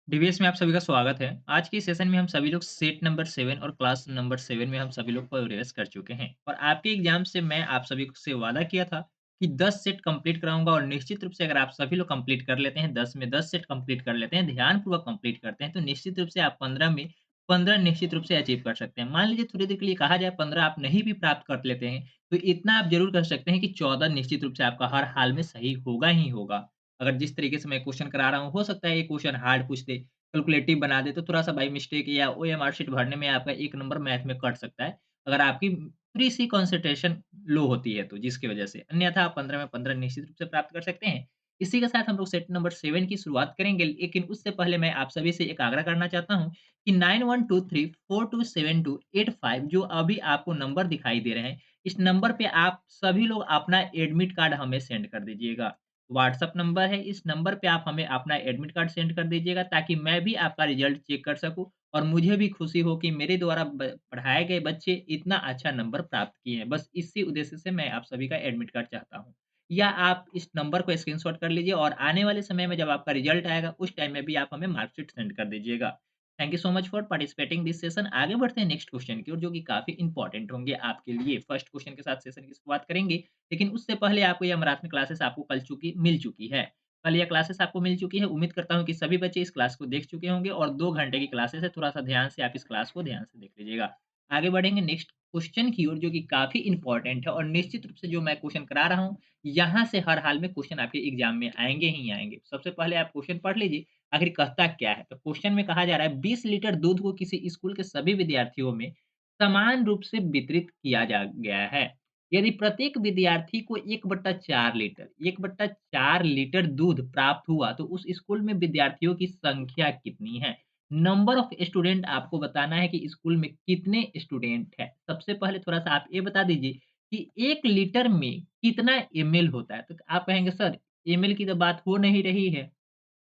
DVS में आप सभी का स्वागत है। आज के सेशन में हम सभी लोग सेट नंबर 7 और क्लास नंबर 7 में हम सभी लोग प्रोग्रेस कर चुके हैं और आपके एग्जाम से मैं आप सभी से वादा किया था कि 10 सेट कंप्लीट कराऊंगा और निश्चित रूप से अगर आप सभी लोग कंप्लीट कर लेते हैं, 10 में 10 सेट कंप्लीट कर लेते हैं, ध्यानपूर्वक कंप्लीट करते हैं, तो निश्चित रूप से आप 15 में 15 निश्चित रूप से अचीव कर सकते हैं। मान लीजिए थोड़ी देर के लिए कहा जाए 15 आप नहीं भी प्राप्त कर लेते हैं, तो इतना आप जरूर कर सकते हैं कि 14 निश्चित रूप से आपका हर हाल में सही होगा ही होगा। अगर जिस तरीके से मैं क्वेश्चन करा रहा हूँ, हो सकता है ये क्वेश्चन हार्ड पूछ दे, कैलकुलेटिव बना दे, तो थोड़ा-सा बाय मिस्टेक या ओएमआर शीट भरने में आपका 1 नंबर मैथ में कट सकता है, अगर आपकी थोड़ी-सी कंसंट्रेशन लो होती है तो, जिसकी वजह से। अन्यथा आप 15 में 15 निश्चित रूप से प्राप्त कर सकते हैं। इसी के साथ हम लोग सेट नंबर 7 की शुरुआत करेंगे, लेकिन उससे पहले मैं आप सभी से एक आग्रह करना चाहता हूँ कि 9123427285 जो अभी आपको नंबर दिखाई दे रहे हैं, इस नंबर पे आप सभी लोग अपना एडमिट कार्ड हमें सेंड कर दीजिएगा। व्हाट्सएप नंबर है, इस नंबर पे आप हमें अपना एडमिट कार्ड सेंड कर दीजिएगा ताकि मैं भी आपका रिज़ल्ट चेक कर सकूँ और मुझे भी खुशी हो कि मेरे द्वारा पढ़ाए गए बच्चे इतना अच्छा नंबर प्राप्त किए हैं। बस इसी उद्देश्य से मैं आप सभी का एडमिट कार्ड चाहता हूँ। या आप इस नंबर को स्क्रीनशॉट कर लीजिए और आने वाले समय में जब आपका रिज़ल्ट आएगा, उस टाइम में भी आप हमें मार्कशीट सेंड कर दीजिएगा। Thank you so much for participating this session. आगे बढ़ते हैं नेक्स्ट क्वेश्चन की ओर, जो कि काफ़ी इंपॉर्टेंट होंगे आपके लिए। फर्स्ट क्वेश्चन के साथ सेशन की शुरुआत करेंगे। लेकिन उससे पहले आपको यह मराठी क्लासेस आपको कल मिल चुकी है। कल यह क्लासेस आपको मिल चुकी है। उम्मीद करता हूँ कि सभी बच्चे इस क्लास को देख चुके होंगे और 2 घंटे की क्लासेस है। थोड़ा-सा ध्यान से आप इस क्लास को ध्यान से देख लीजिएगा। आगे बढ़ेंगे नेक्स्ट क्वेश्चन की ओर, जो कि काफ़ी इम्पोर्टेंट है और निश्चित रूप से जो मैं क्वेश्चन करा रहा हूँ, यहाँ से हर हाल में क्वेश्चन आपके एग्ज़ाम में आएँगे ही आएँगे। सबसे पहले आप क्वेश्चन पढ़ लीजिए, आखिर कहता क्या है? तो क्वेश्चन में कहा जा रहा है 20 लीटर दूध को किसी स्कूल के सभी विद्यार्थियों में समान रूप से वितरित किया जा गया है। यदि प्रत्येक विद्यार्थी को 1/4 लीटर दूध प्राप्त हुआ, तो उस स्कूल में विद्यार्थियों की संख्या कितनी है? नंबर ऑफ स्टूडेंट आपको बताना है कि स्कूल में कितने स्टूडेंट हैं। सबसे पहले थोड़ा-सा आप ये बता दीजिए कि 1 लीटर में कितना एमएल होता है? तो आप कहेंगे सर एमएल की तो बात हो नहीं रही है,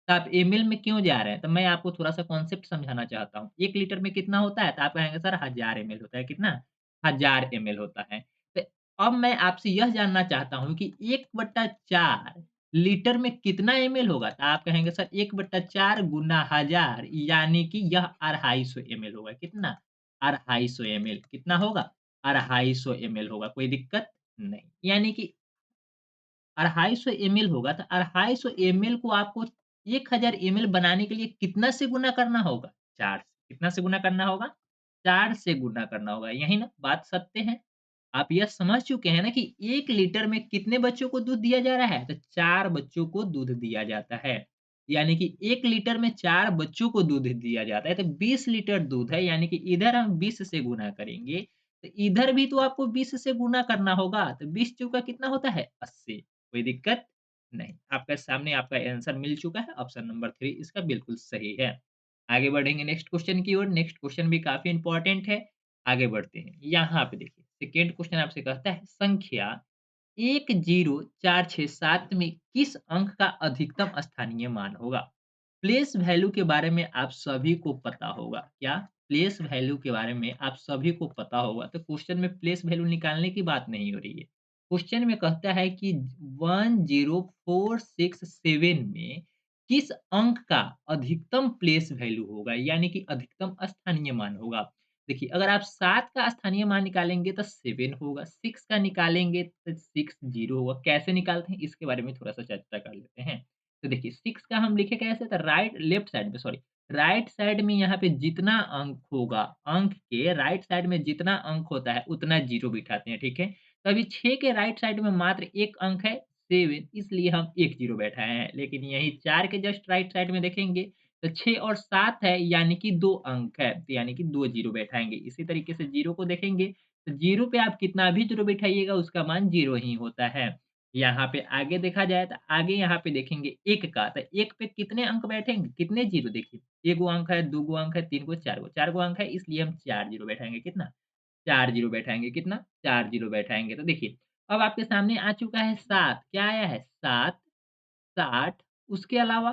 तो आप एमएल में क्यों जा रहे हैं? तो मैं आपको थोड़ा-सा कॉन्सेप्ट समझाना चाहता हूँ। 1 लीटर में कितना होता है? तो आप कहेंगे सर 1000 एमएल होता है। कितना? 1000 एमएल होता है। तो अब मैं आपसे यह जानना चाहता हूँ कि 1/4 लीटर में कितना एमएल होगा? तो आप कहेंगे सर 1/4 गुना 1000 यानी कि यह 250 एमएल होगा। कितना? 250 एमएल कितना होगा? 250 एमएल होगा। कोई दिक्कत नहीं। यानी कि 250 एमएल होगा, तो 250 एमएल को आपको 1000 एमएल बनाने के लिए कितना से गुना करना होगा? 4 से। कितना से गुना करना होगा? 4 से गुना करना होगा। यही ना बात सत्य है। आप यह समझ चुके हैं ना कि 1 लीटर में कितने बच्चों को दूध दिया जा रहा है? तो 4 बच्चों को दूध दिया जाता है। यानी कि 1 लीटर में 4 बच्चों को दूध दिया जाता है, तो 20 लीटर दूध है, यानी कि इधर हम 20 से गुना करेंगे, तो इधर भी तो आपको 20 से गुना करना होगा, तो 20 चौका कितना होता है? 80। कोई दिक्कत नहीं। आपके सामने आपका आंसर मिल चुका है। ऑप्शन नंबर 3 इसका बिल्कुल सही है। आगे बढ़ेंगे नेक्स्ट क्वेश्चन की ओर। नेक्स्ट क्वेश्चन भी काफ़ी इम्पोर्टेंट है। आगे बढ़ते हैं। यहाँ पे देखिए, सेकंड क्वेश्चन आपसे कहता है संख्या 10467 में किस अंक का अधिकतम स्थानीय मान होगा? प्लेस वैल्यू के बारे में आप सभी को पता होगा। क्या? प्लेस वैल्यू के बारे में आप सभी को पता होगा। तो क्वेश्चन में प्लेस वैल्यू निकालने की बात नहीं हो रही है। क्वेश्चन में कहता है कि 10467 में किस अंक का अधिकतम प्लेस वैल्यू होगा, यानी कि अधिकतम स्थानीय मान होगा। देखिए, अगर आप 7 का स्थानीय मान निकालेंगे तो 7 होगा, 6 का निकालेंगे तो 6 जीरो होगा। कैसे निकालते हैं इसके बारे में थोड़ा-सा चर्चा कर लेते हैं। तो देखिए 6 का हम लिखे कैसे, तो लेफ्ट साइड में सॉरी, राइट साइड में यहाँ पे जितना अंक होगा, अंक के राइट साइड में जितना अंक होता है उतना जीरो बिठाते हैं, ठीक है? तो अभी 6 के राइट साइड में मात्र 1 अंक है 7, इसलिए हम 1 जीरो बैठाए हैं। लेकिन यहीं 4 के जस्ट राइट साइड में देखेंगे तो 6 और 7 है, यानी कि 2 अंक है, तो यानी कि 2 जीरो बैठाएँगे। इसी तरीके से जीरो को देखेंगे तो जीरो पे आप कितना भी जीरो बिठाइएगा उसका मान जीरो ही होता है। यहाँ पे आगे देखा जाए तो आगे यहाँ पे देखेंगे 1 का, तो 1 पे कितने अंक बैठेंगे? कितने जीरो देखिए, 1 गो अंक है, 2 गो अंक है, 3 गो, 4 गो अंक है, इसलिए हम 4 जीरो बैठाएँगे। कितना? 4 जीरो बैठाएँगे। कितना? 4 जीरो बैठाएँगे। तो देखिए, अब आपके सामने आ चुका है 7, क्या आया है? 7, 60, उसके अलावा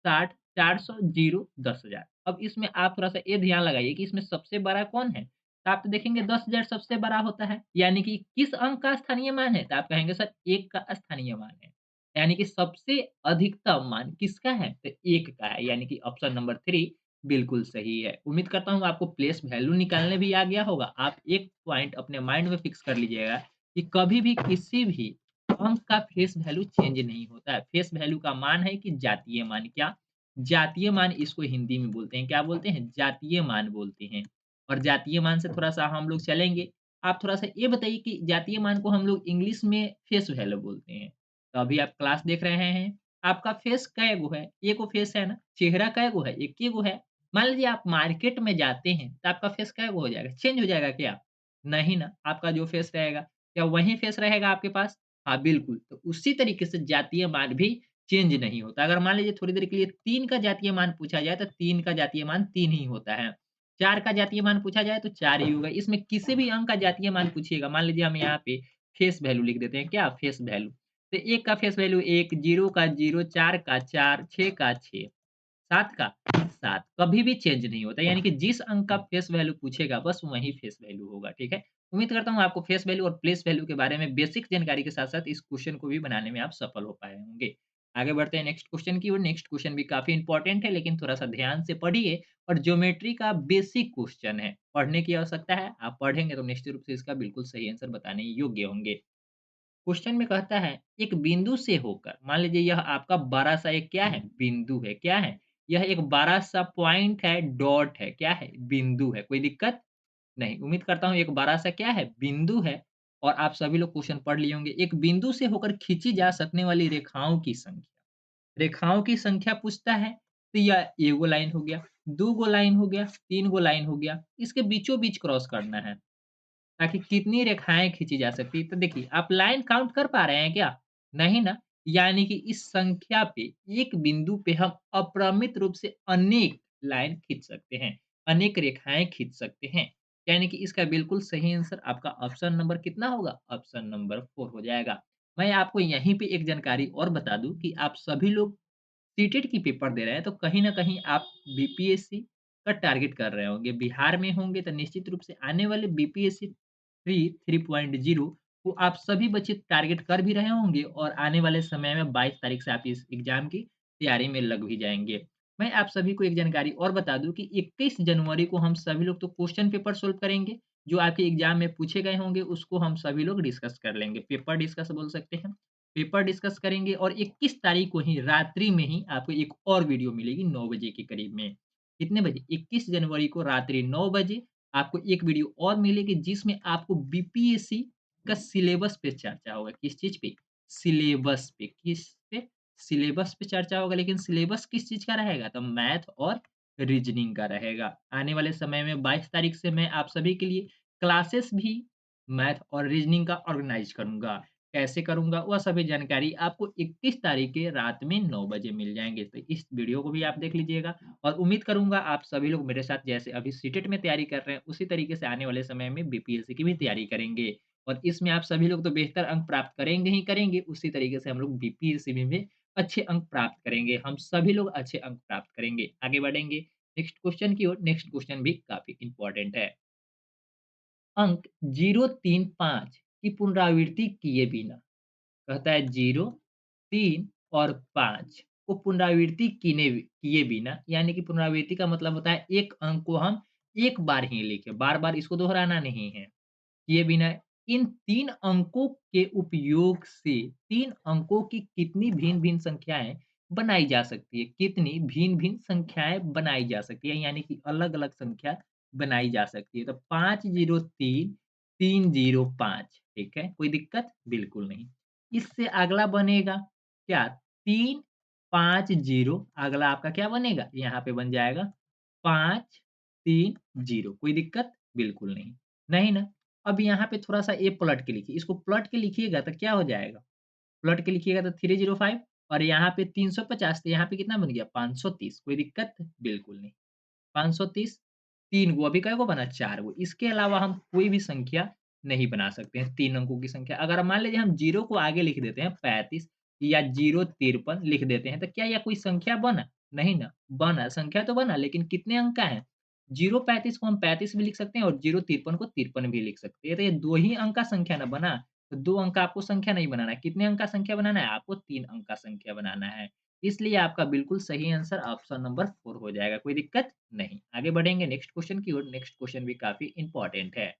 60, 400, जीरो, 10,000। अब इसमें आप थोड़ा-सा ये ध्यान लगाइए कि इसमें सबसे बड़ा कौन है? तो आप तो देखेंगे 10,000 सबसे बड़ा होता है, यानी कि किस अंक का स्थानीय मान है? तो आप कहेंगे सर 1 का स्थानीय मान है। यानी कि सबसे अधिकतम मान किसका है? तो 1 का है, यानी कि ऑप्शन नंबर 3 बिल्कुल सही है। उम्मीद करता हूँ आपको प्लेस वैल्यू निकालने भी आ गया होगा। आप एक पॉइंट अपने माइंड में फिक्स कर लीजिएगा कि कभी भी किसी भी अंक का फेस वैल्यू चेंज नहीं होता है। फेस वैल्यू का मान है कि जातीय मान, क्या? जातीय मान इसको हिंदी में बोलते हैं, क्या बोलते हैं? जातीय मान बोलते हैं। और जातीय मान से थोड़ा-सा हम लोग चलेंगे। आप थोड़ा-सा ये बताइए कि जातीय मान को हम लोग इंग्लिश में फेस वैल्यू बोलते हैं। तो अभी आप क्लास देख रहे हैं, आपका फेस कै गो है? एगो फेस है ना? चेहरा कै गो है? एक ही गो है। मान लीजिए आप मार्केट में जाते हैं, तो आपका फेस कै गो हो जाएगा? चेंज हो जाएगा क्या? नहीं ना, आपका जो फेस रहेगा, क्या वही फेस रहेगा आपके पास? हाँ, बिल्कुल। तो उसी तरीके से जातीय मान भी चेंज नहीं होता। अगर मान लीजिए थोड़ी देर के लिए 3 का जातीय मान पूछा जाए, तो 3 का जातीय मान 3 ही होता है। 4 का जातीय मान पूछा जाए, तो 4 ही होगा। इसमें किसी भी अंक का जातीय मान पूछिएगा, मान लीजिए हम यहाँ पे फेस वैल्यू लिख देते हैं, क्या? Face value. तो 1 का फेस वैल्यू 1, 0 का 0, 4 का 4, 6 का 6, 7 का 7, कभी भी चेंज नहीं होता। यानी कि जिस अंक का फेस वैल्यू पूछेगा, बस वही फेस वैल्यू होगा, ठीक है? उम्मीद करता हूँ आपको फेस वैल्यू और प्लेस वैल्यू के बारे में बेसिक जानकारी के साथ-साथ इस क्वेश्चन को भी बनाने में आप सफल हो पाए होंगे। आगे बढ़ते हैं नेक्स्ट क्वेश्चन की ओर। नेक्स्ट क्वेश्चन भी काफ़ी इंपॉर्टेंट है, लेकिन थोड़ा-सा ध्यान से पढ़िए और ज्योमेट्री का बेसिक क्वेश्चन है। पढ़ने की आवश्यकता है, आप पढ़ेंगे तो निश्चित रूप से इसका बिल्कुल सही आंसर बताने योग्य होंगे। क्वेश्चन में कहता है एक बिंदु से होकर, मान लीजिए यह आपका बड़ा सा एक क्या है? बिंदु है। क्या है? यह एक बड़ा सा पॉइंट है, डॉट है, क्या है? बिंदु है। कोई दिक्कत नहीं। उम्मीद करता हूँ एक बड़ा सा क्या है? बिंदु है और आप सभी लोग क्वेश्चन पढ़ लिए होंगे। एक बिंदु से होकर खींची जा सकने वाली रेखाओं की संख्या। रेखाओं की संख्या पूछता है, तो यह एगो लाइन हो गया, 2 गो लाइन हो गया, 3 गो लाइन हो गया। इसके बीचों-बीच क्रॉस करना है। ताकि कितनी रेखाएँ खींची जा सकती हैं। तो देखिए, आप लाइन काउंट कर पा रहे हैं क्या? नहीं ना? यानी कि इस संख्या पे, एक बिंदु पे हम अप्रमित रूप से अनेक लाइन खींच सकते हैं, अनेक रेखाएँ खींच सकते हैं। यानी कि इसका बिल्कुल सही आंसर आपका ऑप्शन नंबर कितना होगा? ऑप्शन नंबर 4 हो जाएगा। मैं आपको यहीं पे एक जानकारी और बता दूँ कि आप सभी लोग सीटेट की पेपर दे रहे हैं, तो कहीं न कहीं आप बीपीएससी का टारगेट कर रहे होंगे। बिहार में होंगे तो निश्चित रूप से आने वाले बीपीएससी 3.0 को आप सभी बच्चे टारगेट कर भी रहे होंगे और आने वाले समय में 22 तारीख से आप इस एग्ज़ाम की तैयारी में लग भी जाएँगे। मैं आप सभी को एक जानकारी और बता दूँ कि 21 जनवरी को हम सभी लोग तो क्वेश्चन पेपर सॉल्व करेंगे, जो आपके एग्ज़ाम में पूछे गए होंगे उसको हम सभी लोग डिस्कस कर लेंगे। पेपर डिस्कस बोल सकते हैं। पेपर डिस्कस करेंगे और 21 तारीख को ही रात्रि में ही आपको एक और वीडियो मिलेगी 9 बजे के करीब में। कितने बजे? 21 जनवरी को रात्रि 9 बजे आपको एक वीडियो और मिलेगी जिसमें आपको बीपीएससी का सिलेबस पे चर्चा होगा। किस चीज़ पे? सिलेबस पे। किस पे? सिलेबस पे चर्चा होगा, लेकिन सिलेबस किस चीज़ का रहेगा? तो मैथ और रीज़निंग का रहेगा। आने वाले समय में 22 तारीख से मैं आप सभी के लिए क्लासेस भी मैथ और रीज़निंग का ऑर्गेनाइज़ करूँगा। कैसे करूँगा वह सभी जानकारी आपको 21 तारीख के रात में 9 बजे मिल जाएँगे। तो इस वीडियो को भी आप देख लीजिएगा और उम्मीद करूँगा आप सभी लोग मेरे साथ जैसे अभी सीटेट में तैयारी कर रहे हैं, उसी तरीके से आने वाले समय में बीपीएससी की भी तैयारी करेंगे। और इसमें आप सभी लोग तो बेहतर अंक प्राप्त करेंगे ही करेंगे, उसी तरीके से हम लोग बीपीएससी में भी अच्छे अंक प्राप्त करेंगे। हम सभी लोग अच्छे अंक प्राप्त करेंगे। आगे बढ़ेंगे नेक्स्ट क्वेश्चन की ओर। नेक्स्ट क्वेश्चन भी काफ़ी इम्पोर्टेंट है। अंक 0, 3, 5 की पुनरावृत्ति किए बिना, कहता है 0, 3 और 5 को पुनरावृत्ति किए बिना, यानी कि पुनरावृत्ति का मतलब होता है एक अंक को हम एक बार ही लिखें, बार-बार इसको दोहराना नहीं है। किए बिना इन 3 अंकों के उपयोग से 3 अंकों की कितनी भिन्न-भिन्न संख्याएँ बनाई जा सकती है? कितनी भिन्न-भिन्न संख्याएँ बनाई जा सकती है? यानी कि अलग-अलग संख्या बनाई जा सकती है। तो 503, 305 ठीक है? कोई दिक्कत? बिल्कुल नहीं। इससे अगला बनेगा क्या? 3, 5, 0 अगला आपका क्या बनेगा? यहाँ पे बन जाएगा 5, 3, 0 कोई दिक्कत? बिल्कुल नहीं। नहीं ना? अब यहाँ पे थोड़ा-सा ये पलट के लिखिए, इसको पलट के लिखिएगा तो क्या हो जाएगा? पलट के लिखिएगा तो 305 और यहाँ पे 350 तो यहाँ पे कितना बन गया? 530 कोई दिक्कत? बिल्कुल नहीं। 530 3 गो अभी कै गो बना? 4 गो। इसके अलावा हम कोई भी संख्या नहीं बना सकते हैं 3 अंकों की संख्या। अगर मान लीजिए हम 0 को आगे लिख देते हैं 35 या 053 लिख देते हैं, तो क्या यह कोई संख्या बना? नहीं ना, बना संख्या तो बना लेकिन कितने अंक का है? 035 को हम 35 भी लिख सकते हैं और 053 को 53 भी लिख सकते हैं। तो ये 2 ही अंक का संख्या ना बना। तो 2 अंक का आपको संख्या नहीं बनाना है। कितने अंक का संख्या बनाना है? आपको 3 अंक का संख्या बनाना है। इसलिए आपका बिल्कुल सही आंसर ऑप्शन नंबर 4 हो जाएगा, कोई दिक्कत नहीं। आगे बढ़ेंगे नेक्स्ट क्वेश्चन की ओर, नेक्स्ट क्वेश्चन भी काफ़ी इम्पोर्टेंट है।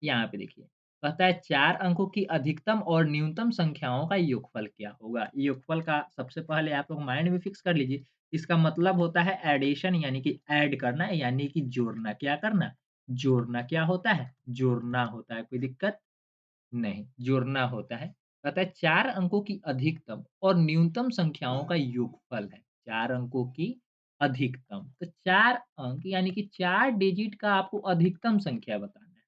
यहाँ पे देखिए, कहता है 4 अंकों की अधिकतम और न्यूनतम संख्याओं का योगफल क्या होगा? योगफल का सबसे पहले आप लोग माइंड में फिक्स कर लीजिए। इसका मतलब होता है एडिशन यानी कि ऐड करना यानी कि जोड़ना। क्या करना? जोड़ना क्या होता है? जोड़ना होता है। कोई दिक्कत नहीं, जोड़ना होता है। कहता है 4 अंकों की अधिकतम और न्यूनतम संख्याओं का योगफल है। 4 अंकों की अधिकतम, तो 4 अंक यानी कि 4 डिजिट का आपको अधिकतम संख्या बताना है।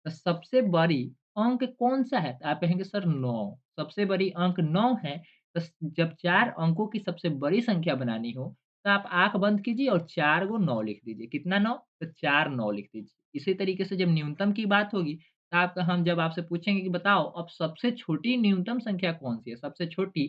तो सबसे बड़ी अंक कौन-सा है? तो आप कहेंगे सर 9, सबसे बड़ी अंक 9 है। तो जब 4 अंकों की सबसे बड़ी संख्या बनानी हो, तो आप आँख बंद कीजिए और 4 गो 9 लिख दीजिए। कितना 9? तो 4 9 लिख दीजिए। इसी तरीके से जब न्यूनतम की बात होगी, तो आप हम जब आपसे पूछेंगे कि बताओ अब सबसे छोटी न्यूनतम संख्या कौन-सी है? सबसे छोटी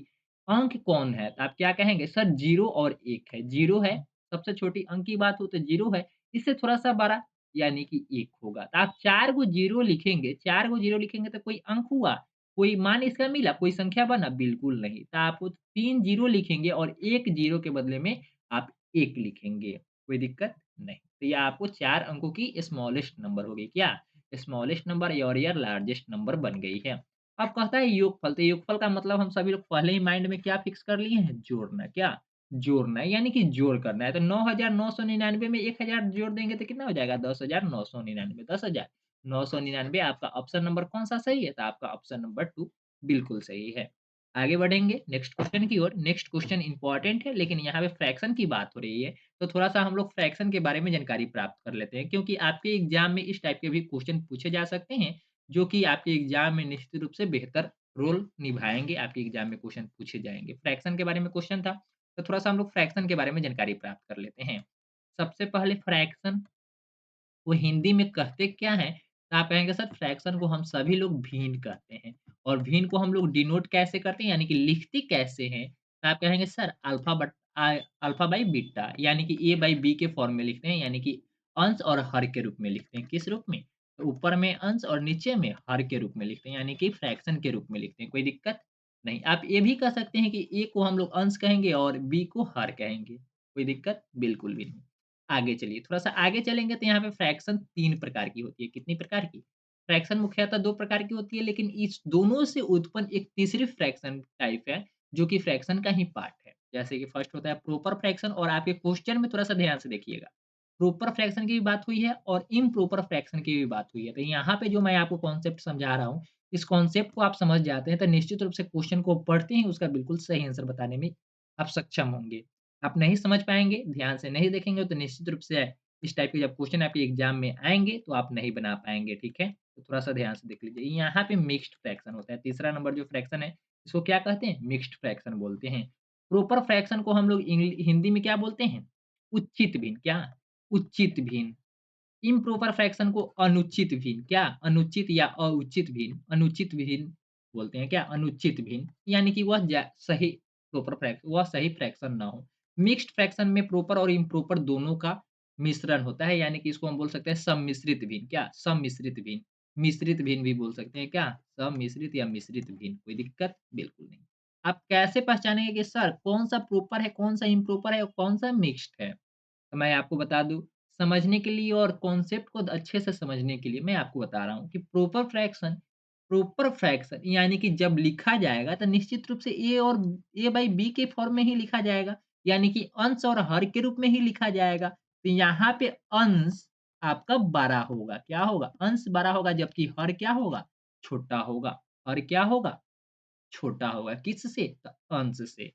अंक कौन है? तो आप क्या कहेंगे? सर 0 और 1 है। 0 है, सबसे छोटी अंक की बात हो तो 0 है, इससे थोड़ा-सा बड़ा यानी कि 1 होगा। तो आप 4 गो 0 लिखेंगे, 4 गो 0 लिखेंगे तो कोई अंक हुआ? कोई मान इसका मिला? कोई संख्या बना? बिल्कुल नहीं। तो आप 3 0 लिखेंगे और 1 0 के बदले में आप 1 लिखेंगे। कोई दिक्कत नहीं। तो ये आपको 4 अंकों की स्मॉलेस्ट नंबर हो गई। क्या? स्मॉलेस्ट नंबर और या लार्जेस्ट नंबर बन गई है। अब कहता है योगफल, तो योगफल का मतलब हम सभी लोग पहले ही माइंड में क्या फिक्स कर लिए हैं? जोड़ना। क्या? जोड़ना है यानी कि जोड़ करना है। तो 9,999 में 1,000 जोड़ देंगे तो कितना हो जाएगा? 10,999 10,000 999 आपका ऑप्शन नंबर कौन-सा सही है? तो आपका ऑप्शन नंबर 2 बिल्कुल सही है। आगे बढ़ेंगे नेक्स्ट क्वेश्चन की ओर। नेक्स्ट क्वेश्चन इम्पोर्टेंट है लेकिन यहाँ पे फ्रैक्शन की बात हो रही है, तो थोड़ा-सा हम लोग फ्रैक्शन के बारे में जानकारी प्राप्त कर लेते हैं क्योंकि आपके एग्ज़ाम में इस टाइप के भी क्वेश्चन पूछे जा सकते हैं, जो कि आपके एग्ज़ाम में निश्चित रूप से बेहतर रोल निभाएँगे, आपके एग्ज़ाम में क्वेश्चन पूछे जाएँगे। फ्रैक्शन के बारे में क्वेश्चन था, तो थोड़ा-सा हम लोग फ्रैक्शन के बारे में जानकारी प्राप्त कर लेते हैं। सबसे पहले फ्रैक्शन वो हिंदी में कहते क्या हैं? तो आप कहेंगे सर फ्रैक्शन को हम सभी लोग भिन्न कहते हैं और भिन्न को हम लोग डिनोट कैसे करते हैं यानी कि लिखते कैसे हैं? तो आप कहेंगे सर अल्फा बाई बीटा यानी कि ए बाई बी के फॉर्म में लिखते हैं यानी कि अंश और हर के रूप में लिखते हैं। किस रूप में? तो ऊपर में अंश और नीचे में हर के रूप में लिखते हैं यानी कि फ्रैक्शन के रूप में लिखते हैं। कोई दिक्कत नहीं। आप ये भी कह सकते हैं कि ए को हम लोग अंश कहेंगे और बी को हर कहेंगे। कोई दिक्कत बिल्कुल भी नहीं। आगे चलिए, थोड़ा-सा आगे चलेंगे तो यहाँ पे फ्रैक्शन 3 प्रकार की होती है। कितनी प्रकार की? फ्रैक्शन मुख्यतः 2 प्रकार की होती है, लेकिन इस दोनों से उत्पन्न एक तीसरी फ्रैक्शन टाइप है, जो कि फ्रैक्शन का ही पार्ट है। जैसे कि फर्स्ट होता है प्रॉपर फ्रैक्शन और आपके क्वेश्चन में थोड़ा-सा ध्यान से देखिएगा। प्रॉपर फ्रैक्शन की भी बात हुई है और इम्प्रॉपर फ्रैक्शन की भी बात हुई है। तो यहाँ पे जो मैं आपको कॉन्सेप्ट समझा रहा हूँ, इस कॉन्सेप्ट को आप समझ जाते हैं, तो निश्चित रूप से क्वेश्चन को पढ़ते ही उसका बिल्कुल सही आंसर बताने में आप सक्षम होंगे। आप नहीं समझ पाएँगे, ध्यान से नहीं देखेंगे तो निश्चित रूप से इस टाइप के जब क्वेश्चन आपके एग्ज़ाम में आएँगे तो आप नहीं बना पाएँगे, ठीक है? तो थोड़ा-सा ध्यान से देख लीजिए। यहाँ पे मिक्स्ड फ्रैक्शन होता है, तीसरा नंबर जो फ्रैक्शन है, इसको क्या कहते हैं? मिक्स्ड फ्रैक्शन बोलते हैं। प्रॉपर फ्रैक्शन को हम लोग हिंदी में क्या बोलते हैं? उचित भिन्न, क्या? उचित भिन्न। इम्प्रॉपर फ्रैक्शन को अनुचित भिन्न, क्या? अनुचित या अउचित भिन्न, अनुचित भिन्न बोलते हैं, क्या? अनुचित भिन्न, यानी कि वह सही वह सही फ्रैक्शन ना हो। मिक्स्ड फ्रैक्शन में प्रॉपर और इम्प्रॉपर दोनों का मिश्रण होता है, यानी कि इसको हम बोल सकते हैं सम्मिश्रित भिन्न, क्या? सम्मिश्रित भिन्न, मिश्रित भिन्न भी बोल सकते हैं, क्या? सम्मिश्रित या मिश्रित भिन्न, कोई दिक्कत बिल्कुल नहीं। आप कैसे पहचानेंगे कि सर कौन-सा प्रॉपर है, कौन-सा इम्प्रॉपर है और कौन-सा मिक्स्ड है? तो मैं आपको बता दूँ, समझने के लिए और कॉन्सेप्ट को अच्छे से समझने के लिए मैं आपको बता रहा हूँ कि प्रॉपर फ्रैक्शन यानी कि जब लिखा जाएगा तो निश्चित रूप से ए बाई बी के फॉर्म में ही लिखा जाएगा, यानी कि अंश और हर के रूप में ही लिखा जाएगा। तो यहाँ पे अंश आपका बड़ा होगा, क्या होगा? अंश बड़ा होगा जबकि हर क्या होगा? छोटा होगा। हर क्या होगा? छोटा होगा। किससे? तो अंश से।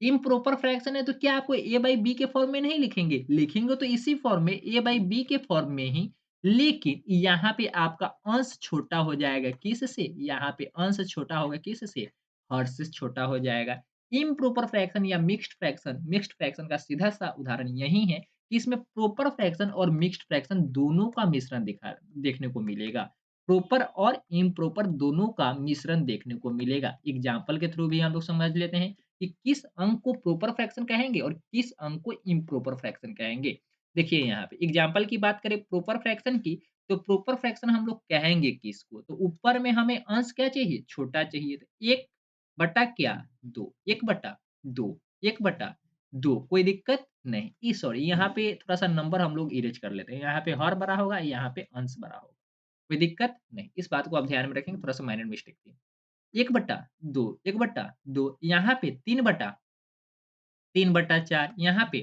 इम्प्रॉपर फ्रैक्शन है तो क्या आपको ए बाई बी के फॉर्म में नहीं लिखेंगे? लिखेंगे तो इसी फॉर्म में ए बाई बी के फॉर्म में ही, लेकिन यहाँ पे आपका अंश छोटा हो जाएगा किससे? यहाँ पे अंश छोटा होगा किससे? हर से छोटा हो जाएगा। इम्प्रॉपर फ्रैक्शन या मिक्स्ड फ्रैक्शन का सीधा-सा उदाहरण यही है कि इसमें प्रॉपर फ्रैक्शन और मिक्स्ड फ्रैक्शन दोनों का मिश्रण देखने को मिलेगा। प्रॉपर और इम्प्रॉपर दोनों का मिश्रण देखने को मिलेगा। एग्ज़ाम्पल के थ्रू भी हम लोग समझ लेते हैं कि किस अंक को प्रॉपर फ्रैक्शन कहेंगे और किस अंक को इम्प्रॉपर फ्रैक्शन कहेंगे। देखिए यहाँ पे एग्जाम्पल की बात करें प्रोपर फ्रैक्शन की, तो प्रोपर फ्रैक्शन हम लोग कहेंगे किसको? तो ऊपर में हमें अंश क्या चाहिए? छोटा चाहिए। तो 1 बटा क्या? 2, 1 बटा 2, 1 बटा 2 कोई दिक्कत नहीं। सॉरी यहाँ पे थोड़ा-सा नंबर हम लोग इरेज़ कर लेते हैं। यहाँ पे हर बड़ा होगा, यहाँ पे अंश बड़ा होगा। कोई दिक्कत नहीं। इस बात को आप ध्यान में रखेंगे, थोड़ा-सा माइनर मिस्टेक थी। 1 बटा 2, 1 बटा 2 यहाँ पे 3 बटा 3/4 यहाँ पे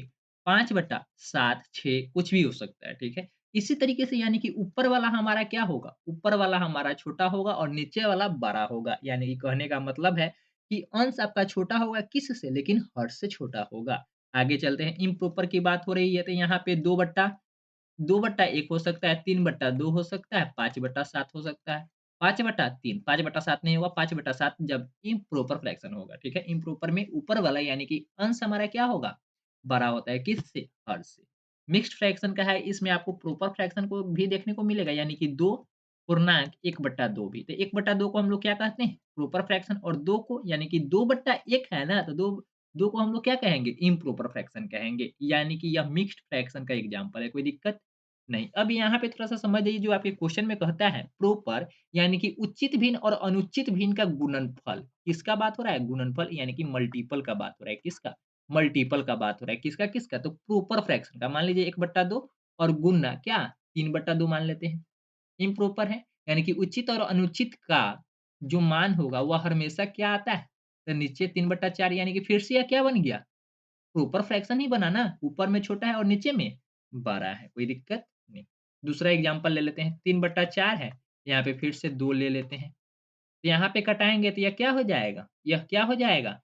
5/7, 6 कुछ भी हो सकता है, ठीक है? इसी तरीके से यानी कि ऊपर वाला हमारा क्या होगा? ऊपर वाला हमारा छोटा होगा और नीचे वाला बड़ा होगा। यानी कि कहने का मतलब है कि अंश आपका छोटा होगा किससे? लेकिन हर से छोटा होगा। आगे चलते हैं, इम्प्रॉपर की बात हो रही है तो यहाँ पे 2/1 हो सकता है, 3/2 हो सकता है, 5/7 हो सकता है, 5/3 5/7 नहीं होगा, 5/7 जब इम्प्रॉपर फ्रैक्शन होगा, ठीक है? इम्प्रॉपर में ऊपर वाला यानी कि अंश हमारा क्या होगा? बड़ा होता है, किससे? हर से। मिक्स्ड फ्रैक्शन का है, इसमें आपको प्रॉपर फ्रैक्शन को भी देखने को मिलेगा यानी कि 2 पूर्णांक 1/2 भी। तो 1/2 को हम लोग क्या कहते हैं? प्रॉपर फ्रैक्शन और 2 को यानी कि 2/1 है ना, तो 2 को हम लोग क्या कहेंगे? इम्प्रॉपर फ्रैक्शन कहेंगे। यानी कि यह मिक्स्ड फ्रैक्शन का एग्जाम्पल है, कोई दिक्कत नहीं। अब यहाँ पे थोड़ा-सा समझ जाइए जो आपके क्वेश्चन में कहता है प्रॉपर यानी कि उचित भिन्न और अनुचित भिन्न का गुणनफल। किसका बात हो रहा है? गुणनफल यानी कि मल्टीपल का बात हो रहा है। किसका? मल्टीपल का बात हो रहा है। किसका, किसका? तो प्रॉपर फ्रैक्शन का। मान लीजिए 1/2 और गुणा क्या? 3/2 मान लेते हैं। इम्प्रॉपर है, यानी कि उचित और अनुचित का जो मान होगा वह हमेशा क्या आता है? तो नीचे 3/4 यानी कि फिर से यह क्या बन गया? प्रॉपर फ्रैक्शन ही बना ना, ऊपर में छोटा है और नीचे में बड़ा है, कोई दिक्कत नहीं। दूसरा एग्जांपल ले लेते हैं, 3/4 है, यहाँ पे फिर से 2 ले लेते हैं। तो यहाँ पे कटाएँगे तो यह क्या हो जाएगा? यह क्या हो जाएगा?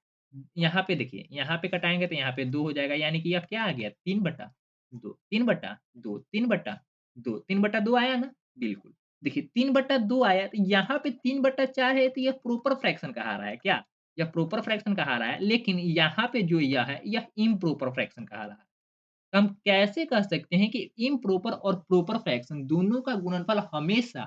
यहाँ पे देखिए, यहाँ पे कटाएँगे तो यहाँ पे 2 हो जाएगा, यानी कि यह क्या आ गया 3/2, 3/2, 3/2, 3/2 आया ना? बिल्कुल। देखिए 3/2 आया तो यहाँ पे 3/4 है तो यह प्रॉपर फ्रैक्शन कहा रहा है क्या? यह प्रॉपर फ्रैक्शन कहा रहा है, लेकिन यहाँ पे जो यह है, यह इम्प्रॉपर फ्रैक्शन कहा रहा है। तो हम कैसे कह सकते हैं कि इम्प्रॉपर और प्रॉपर फ्रैक्शन दोनों का गुणनफल हमेशा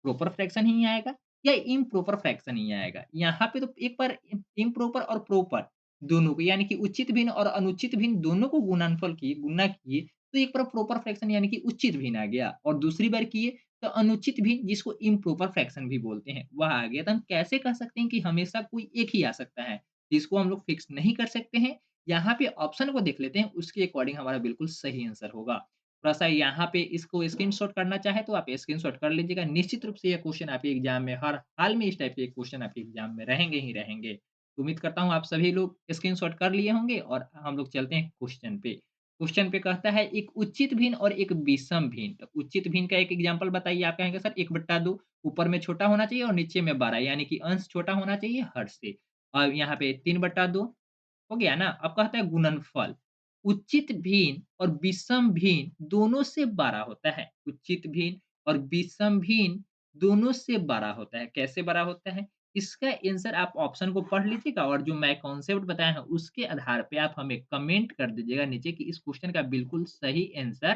प्रॉपर फ्रैक्शन ही आएगा या इम्प्रॉपर फ्रैक्शन ही आएगा। यहाँ पे तो एक बार इम्प्रॉपर और प्रॉपर दोनों को यानी कि उचित भिन्न और अनुचित भिन्न दोनों को गुणनफल किए, गुणा किए तो एक बार प्रॉपर फ्रैक्शन यानी कि उचित भिन्न आ गया और दूसरी बार किए तो अनुचित भिन्न जिसको इम्प्रॉपर फ्रैक्शन भी बोलते हैं, वह आ गया। तो हम कैसे कह सकते हैं कि हमेशा कोई एक ही आ सकता है, जिसको हम लोग फिक्स नहीं कर सकते हैं। यहाँ पे ऑप्शन को देख लेते हैं, उसके अकॉर्डिंग हमारा बिल्कुल सही आंसर होगा। थोड़ा-सा यहाँ पे इसको स्क्रीनशॉट करना चाहे तो आप स्क्रीनशॉट कर लीजिएगा। निश्चित रूप से ये क्वेश्चन आपके एग्ज़ाम में हर हाल में इस टाइप के क्वेश्चन आपके एग्ज़ाम में रहेंगे ही रहेंगे। उम्मीद करता हूँ आप सभी लोग स्क्रीनशॉट कर लिए होंगे और हम लोग चलते हैं क्वेश्चन पे। क्वेश्चन पे कहता है एक उचित भिन्न और एक विषम भिन्न। तो उचित भिन्न का एक एग्ज़ाम्पल बताइए। आप कहेंगे सर 1/2 ऊपर में छोटा होना चाहिए और नीचे में बड़ा यानी कि अंश छोटा होना चाहिए हर से। और यहाँ पे 3/2 हो गया ना? अब कहता है गुणनफल। उचित भिन्न और विषम भिन्न दोनों से बड़ा होता है। उचित भिन्न और विषम भिन्न दोनों से बड़ा होता है। कैसे बड़ा होता है? इसका आंसर आप ऑप्शन को पढ़ लीजिएगा और जो मैं कॉन्सेप्ट बताया है उसके आधार पे आप हमें कमेंट कर दीजिएगा नीचे कि इस क्वेश्चन का बिल्कुल सही आंसर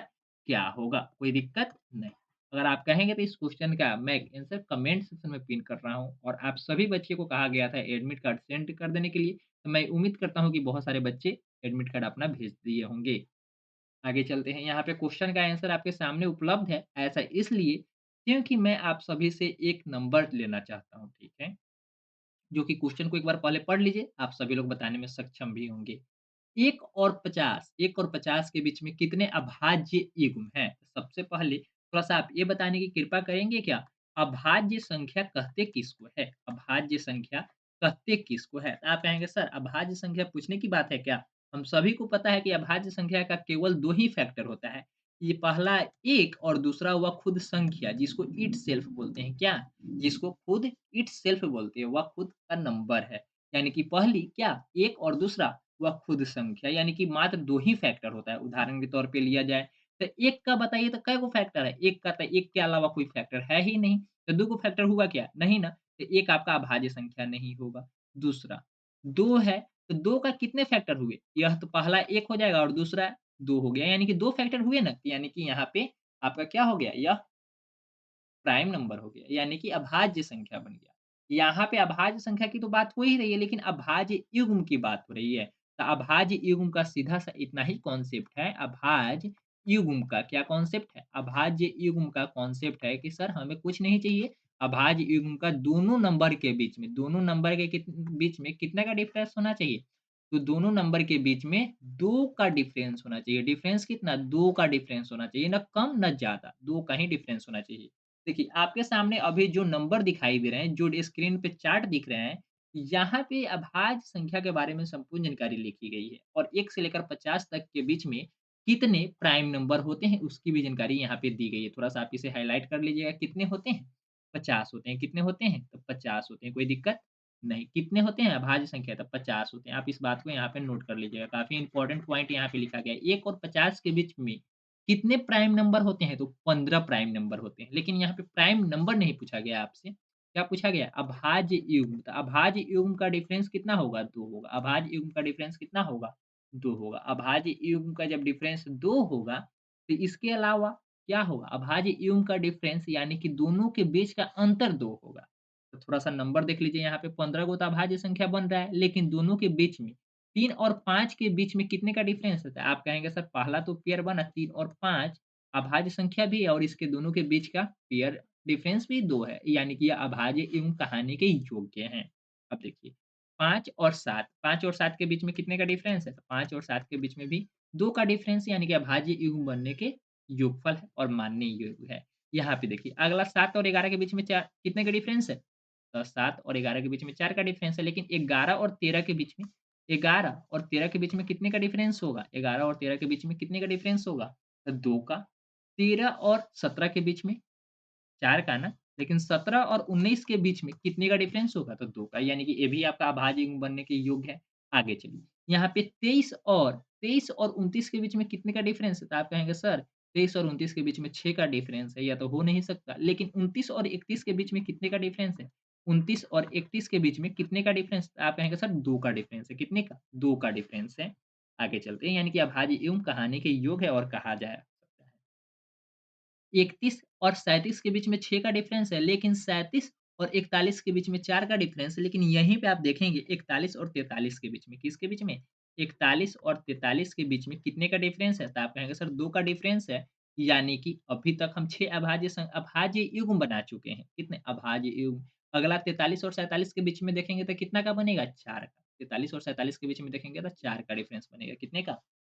क्या होगा? कोई दिक्कत नहीं। अगर आप कहेंगे तो इस क्वेश्चन का मैं आंसर कमेंट सेक्शन में पिन कर रहा हूँ और आप सभी बच्चे को कहा गया था एडमिट कार्ड सेंड कर देने के लिए। तो मैं उम्मीद करता हूँ कि बहुत सारे बच्चे एडमिट कार्ड अपना भेज दिए होंगे। आगे चलते हैं, यहाँ पे क्वेश्चन का आंसर आपके सामने उपलब्ध है, ऐसा इसलिए क्योंकि मैं आप सभी से एक नंबर लेना चाहता हूँ, ठीक है? जो कि क्वेश्चन को एक बार पहले पढ़ लीजिए, आप सभी लोग बताने में सक्षम भी होंगे। 1 और 50 के बीच में कितने अभाज्य युग्म हैं? सबसे पहले थोड़ा-सा आप ये बताने की कृपा करेंगे क्या? अभाज्य संख्या कहते किसको है? अभाज्य संख्या कहते किसको है? आप कहेंगे सर अभाज्य संख्या पूछने की बात है क्या? हम सभी को पता है कि अभाज्य संख्या का केवल 2 ही फैक्टर होता है। ये पहला 1 और दूसरा हुआ खुद संख्या जिसको इटसेल्फ बोलते हैं क्या? जिसको खुद इटसेल्फ बोलते हैं, वह खुद का नंबर है। यानी कि पहली क्या 1 और दूसरा वह खुद संख्या यानी कि मात्र 2 ही फैक्टर होता है। उदाहरण के तौर पे लिया जाए तो 1 का बताइए तो कै गो फैक्टर है? 1 का तो 1 के अलावा कोई फैक्टर है ही नहीं। तो 2 गो फैक्टर हुआ क्या? नहीं ना। तो 1 आपका अभाज्य संख्या नहीं होगा। दूसरा 2 है तो 2 का कितने फैक्टर हुए? यह तो पहला 1 हो जाएगा और दूसरा 2 हो गया। यानी कि 2 फैक्टर हुए ना, यानी कि यहाँ पे आपका क्या हो गया? यह प्राइम नंबर हो गया, यानी कि अभाज्य संख्या बन गया। यहाँ पे अभाज्य संख्या की तो बात हो ही रही है, लेकिन अभाज्य युग्म की बात हो रही है। तो अभाज्य युग्म का सीधा-सा इतना ही कॉन्सेप्ट है, अभाज्य युग्म का क्या कॉन्सेप्ट है? अभाज्य युग्म का कॉन्सेप्ट है कि सर हमें कुछ नहीं चाहिए, अभाज्य युग्म का दोनों नंबर के बीच में कितने का डिफरेंस होना चाहिए? तो दोनों नंबर के बीच में 2 का डिफरेंस होना चाहिए। डिफरेंस कितना? 2 का डिफरेंस होना चाहिए, ना कम ना ज़्यादा, 2 का ही डिफरेंस होना चाहिए। देखिए, आपके सामने अभी जो नंबर दिखाई दे रहे हैं, जो स्क्रीन पे चार्ट दिख रहे हैं, यहाँ पे अभाज्य संख्या के बारे में संपूर्ण जानकारी लिखी गई है और 1 से लेकर 50 तक के बीच में कितने प्राइम नंबर होते हैं, उसकी भी जानकारी यहाँ पे दी गई है। थोड़ा-सा आप इसे हाइलाइट कर लीजिएगा, कितने होते हैं? 50 होते हैं। कितने होते हैं? तो 50 होते हैं, कोई दिक्कत नहीं। कितने होते हैं? अभाज्य संख्या तो 50 होते हैं। आप इस बात को यहाँ पे नोट कर लीजिएगा, काफ़ी इम्पोर्टेंट पॉइंट यहाँ पे लिखा गया है। 1 और 50 के बीच में कितने प्राइम नंबर होते हैं? तो 15 प्राइम नंबर होते हैं। लेकिन यहाँ पे प्राइम नंबर नहीं पूछा गया आपसे, क्या पूछा गया? अभाज्य युग्म। तो अभाज्य युग्म का डिफरेंस कितना होगा? 2 होगा। अभाज्य युग्म का डिफरेंस कितना होगा? 2 होगा। अभाज्य युग्म का जब डिफरेंस 2 होगा, तो इसके अलावा क्या होगा? अभाज्य युग्म का डिफरेंस यानी कि दोनों के बीच का अंतर 2 होगा। तो थोड़ा-सा नंबर देख लीजिए यहाँ पे 15 गो तो अभाज्य संख्या बन रहा है, लेकिन दोनों के बीच में 3 और 5 के बीच में कितने का डिफरेंस होता है? आप कहेंगे सर पहला तो पेयर बना 3 और 5 अभाज्य संख्या भी है और इसके दोनों के बीच का पेयर डिफरेंस भी 2 है, यानी कि ये अभाज्य एवं कहानी के योग्य हैं। अब देखिए 5 और 7 के बीच में कितने का डिफरेंस है? तो 5 और 7 के बीच में भी 2 का डिफरेंस यानी कि अभाज्य युग्म बनने के योगफल है और मानने योग्य है। यहाँ पे देखिए अगला 7 और 11 के बीच में 4 कितने का डिफरेंस है? 7 और 11 के बीच में 4 का डिफरेंस है, लेकिन 11 और 13 के बीच में 11 और 13 के बीच में कितने का डिफरेंस होगा? 11 और 13 के बीच में कितने का डिफरेंस होगा? तो 2 का। 13 और 17 के बीच में 4 का ना, लेकिन 17 और 19 के बीच में कितने का डिफरेंस होगा? तो 2 का, यानी कि ये भी आपका अभाज्य युग्म बनने के योग्य है। आगे चलिए, यहाँ पे 23 और 29 के बीच में कितने का डिफरेंस है? तो आप कहेंगे सर 23 और 29 के बीच में 6 का डिफरेंस है, या तो हो नहीं सकता। लेकिन 29 और 31 के बीच में कितने का डिफरेंस है? 29 और 31 के बीच में कितने का डिफरेंस? तो आप कहेंगे सर 2 का डिफरेंस है। कितने का? 2 का डिफरेंस है। आगे चलते हैं, यानी कि अभाज्य युग्म कहानी के योग्य है और कहा जा सकता है। 31 और 37 के बीच में 6 का डिफरेंस है, लेकिन 37 और 41 के बीच में 4 का डिफरेंस है। लेकिन यहीं पे आप देखेंगे 41 और 43 के बीच में, किसके बीच में? 41 और 43 के बीच में कितने का डिफरेंस है? तो आप कहेंगे सर 2 का डिफरेंस है, यानी कि अभी तक हम 6 अभाज्य युग्म बना चुके हैं। कितने? अभाज्य युग्म। अगला 43 और 47 के बीच में देखेंगे तो कितना का बनेगा? 4 का। 43 और 47 के बीच में देखेंगे तो 4 का डिफरेंस बनेगा। कितने का?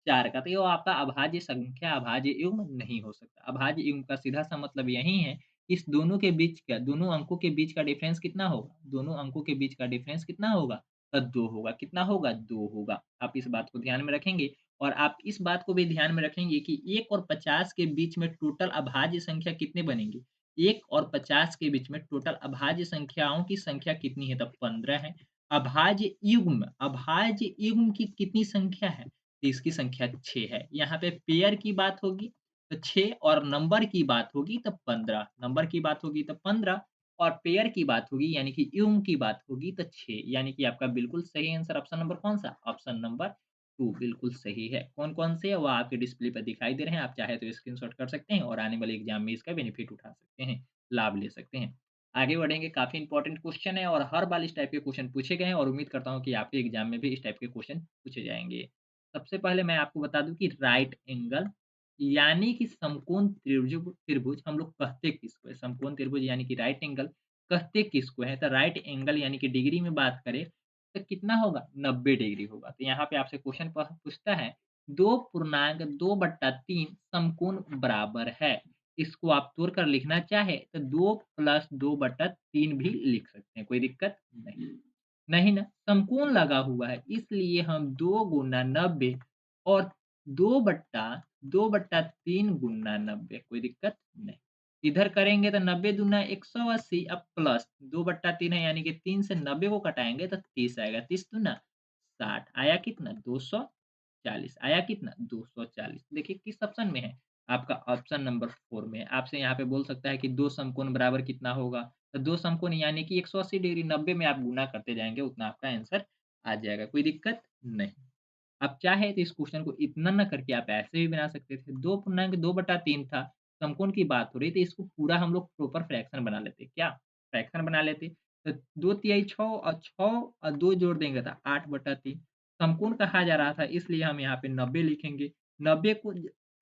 4 का। तो ये वो आपका अभाज्य संख्या, अभाज्य युग्म नहीं हो सकता। अभाज्य युग्म का सीधा-सा मतलब यही है, इस दोनों के बीच का, दोनों अंकों के बीच का डिफरेंस कितना होगा? दोनों अंकों के बीच का डिफरेंस कितना होगा? 2 होगा। कितना होगा? 2 होगा। आप इस बात को ध्यान में रखेंगे और आप इस बात को भी ध्यान में रखेंगे कि 1 और 50 के बीच में टोटल अभाज्य संख्या कितने बनेंगे? 1 और 50 के बीच में टोटल अभाज्य संख्याओं की संख्या कितनी है? तो 15 है। अभाज्य युग्म की कितनी संख्या है? तो इसकी संख्या 6 है। यहाँ पे पेयर की बात होगी तो 6 और नंबर की बात होगी तो 15। नंबर की बात होगी तो 15 और पेयर की बात होगी यानी कि युग्म की बात होगी तो 6, यानी कि आपका बिल्कुल सही आंसर ऑप्शन नंबर कौन-सा? ऑप्शन नंबर 2 बिल्कुल सही है। कौन-कौन से है वो आपके डिस्प्ले पर दिखाई दे रहे हैं। आप चाहे तो स्क्रीनशॉट कर सकते हैं और आने वाले एग्ज़ाम में इसका बेनिफिट उठा सकते हैं, लाभ ले सकते हैं। आगे बढ़ेंगे, काफ़ी इंपॉर्टेंट क्वेश्चन है और हर बार इस टाइप के क्वेश्चन पूछे गए हैं और उम्मीद करता हूँ कि आपके एग्ज़ाम में भी इस टाइप के क्वेश्चन पूछे जाएँगे। सबसे पहले मैं आपको बता दूँ कि राइट एंगल यानी कि समकोण त्रिभुज त्रिभुज हम लोग कहते किसको है? समकोण त्रिभुज यानी कि राइट एंगल कहते किसको है? तो राइट एंगल यानी कि डिग्री में बात करें तो कितना होगा? 90 डिग्री होगा। तो यहाँ पे आपसे क्वेश्चन पूछता है 2.2/3 समकोण बराबर है। इसको आप तोड़कर लिखना चाहे तो 2 + 2/3 भी लिख सकते हैं, कोई दिक्कत नहीं। नहीं ना, समकोण लगा हुआ है इसलिए हम 2 गुना 90 और 2/3 गुना 90, कोई दिक्कत नहीं। इधर करेंगे तो 90 दूना 180 अब प्लस 2/3 है यानी कि 3 से 90 को घटाएँगे तो 30 आएगा। 30 दूना 60 आया कितना? 240 आया कितना? 240। देखिए किस ऑप्शन में है? आपका ऑप्शन नंबर 4 में है। आपसे यहाँ पे बोल सकता है कि 2 समकोण बराबर कितना होगा? तो 2 समकोण यानी कि 180 डिग्री 90 में आप गुना करते जाएँगे उतना आपका आंसर आ जाएगा, कोई दिक्कत नहीं। आप चाहे तो इस क्वेश्चन को इतना ना करके आप ऐसे भी बना सकते थे। 2.2/3 था, समकोण की बात हो रही थी, इसको पूरा हम लोग प्रॉपर फ्रैक्शन बना लेते। क्या? फ्रैक्शन बना लेते। तो 2 तिहाई 6 और 6 और 2 जोड़ देंगे तो 8/3 समकोण कहा जा रहा था इसलिए हम यहाँ पे 90 लिखेंगे। 90 को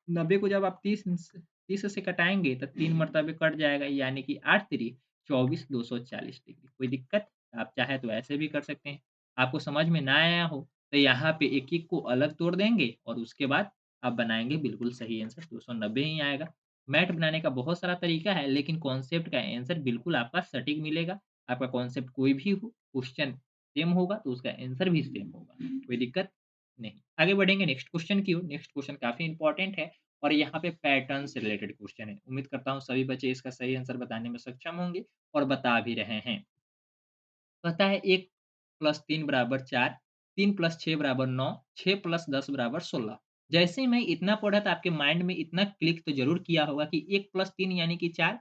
90 को जब आप 30 से कटाएँगे तो 3 मर्तबे कट जाएगा यानी कि 8 तिरी 24 240 डिग्री। कोई दिक्कत? आप चाहे तो ऐसे भी कर सकते हैं। आपको समझ में ना आया हो तो यहाँ पे एक-एक को अलग तोड़ देंगे और उसके बाद आप बनाएँगे बिल्कुल सही आंसर 290 ही आएगा। मैथ बनाने का बहुत सारा तरीका है लेकिन कॉन्सेप्ट का आंसर बिल्कुल आपका सटीक मिलेगा। आपका कॉन्सेप्ट कोई भी हो, क्वेश्चन सेम होगा तो उसका आंसर भी सेम होगा। कोई दिक्कत नहीं। आगे बढ़ेंगे नेक्स्ट क्वेश्चन की ओर। नेक्स्ट क्वेश्चन काफ़ी इंपॉर्टेंट है और यहाँ पे पैटर्न से रिलेटेड क्वेश्चन है। उम्मीद करता हूँ सभी बच्चे इसका सही आंसर बताने में सक्षम होंगे और बता भी रहे हैं। कहता है 1 + 3 = 4, 3 + 6 = 9, 6 + 10 = 16। जैसे ही मैं इतना पढ़ा तो आपके माइंड में इतना क्लिक तो ज़रूर किया होगा कि 1 + 3 यानी कि 4,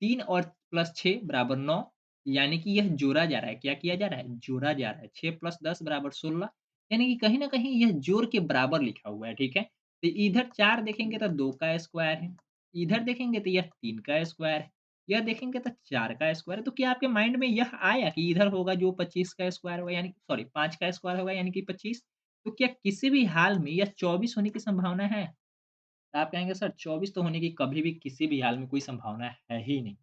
3 और प्लस 6 बराबर 9 यानी कि यह जोड़ा जा रहा है। क्या किया जा रहा है? जोड़ा जा रहा है। 6 प्लस 10 बराबर 16 यानी कि कहीं न कहीं यह जोड़ के बराबर लिखा हुआ है, ठीक है? तो इधर 4 देखेंगे तो 2 का स्क्वायर है, इधर देखेंगे तो यह 3 का स्क्वायर है, यह देखेंगे तो 4 का स्क्वायर है। तो क्या आपके माइंड में यह आया कि इधर होगा जो 25 का स्क्वायर होगा यानी सॉरी 5 का स्क्वायर होगा यानी कि 25? तो क्या किसी भी हाल में यह 24 होने की संभावना है? तो आप कहेंगे सर 24 तो होने की कभी भी किसी भी हाल में कोई संभावना है ही नहीं।